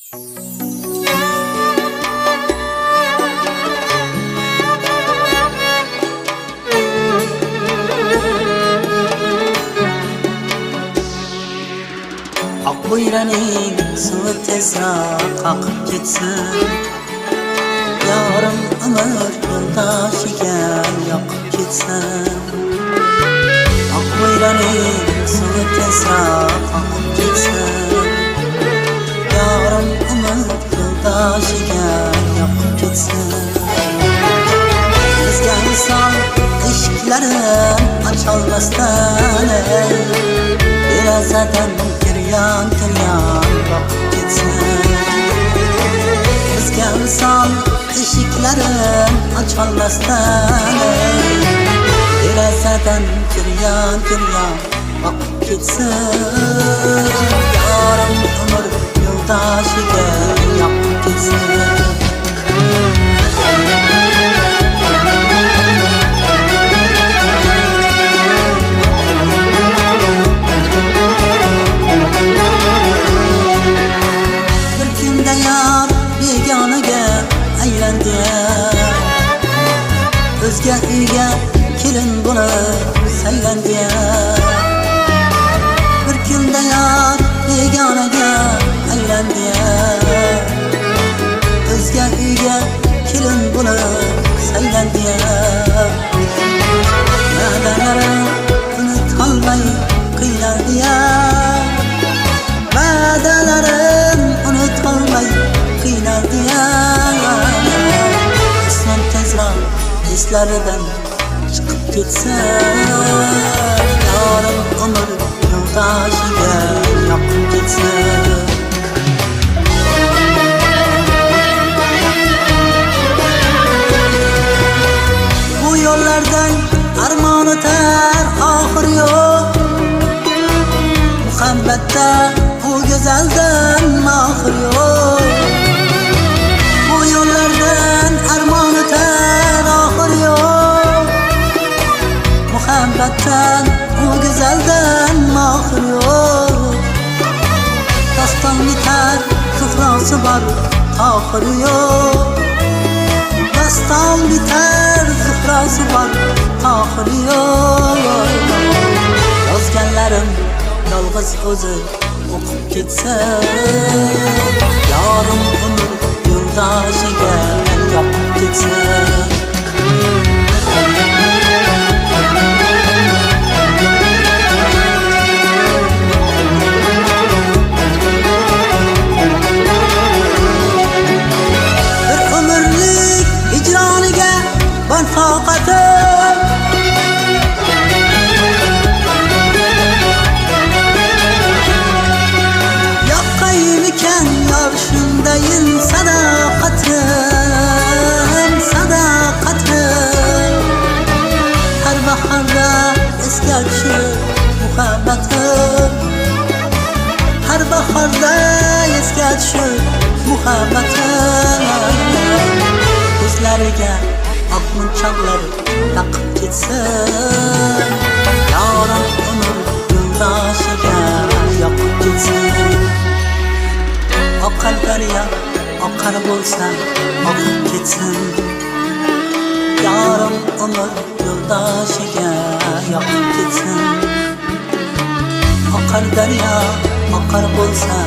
Akbuyraning suvi tezroq oqib ketsin, yorim umr yo'ldoshiga yoqib ketsin. Akbuyraning suvi tezroq oqib ketsin, yorim umr yo'ldoshiga yoqib ketsin. Bizga inson eshiklarin ocholmasdan derazadan kiryan yoqib ketsin. Bizga inson eshiklarin ocholmasdan derazadan kiryan yoqib ketsin. Yorim umr yo'ldoshiga yoqib ketsin. O'zga uyga kelin bo'lib saylandi. Bir kunda yor begonaga aylandi. O'zga uyga kelin bo'lib saylandi. Va'dalarim unutolmay qiynaldi. Va'dalarim unutolmay qiynaldi. Ismim tezroq eslaridan chiqib ketsin. Yorim umr yo'ldoshiga yoqib ketsin. Bu yo'llardan armon o'tar oxir yo'q. Muhabbatda bu go'zaldan mohir yo'q. Bu yo'llardan armon o'tar oxir yo'q. Muhabbatdan bu go'zaldan mohir yo'q. Doston bitar zuhrosi bor tohir yo'q. Doston bitar zuhrosi bor tohir yo'q. Yozganlarim yolg'iz o'zi o'qib ketsin. Yorim umr yo'ldoshiga yoqib ketsin. Bir umrlik hijroniga bor toqatim. Yoqqaymikan yor shundayin sadoqatim. Har bahorda esga tushib muhabbatim. Har bahorda esga tushib muhabbatim. Ko'zlariga oq munchoqlar taqib ketsin. Yorim umr yo'ldoshiga yoqib ketsin. Oqar daryo oqar bo'lsa oqib ketsin. Yorim umr yo'ldoshiga yoqib ketsin. Oqar daryo oqar bo'lsa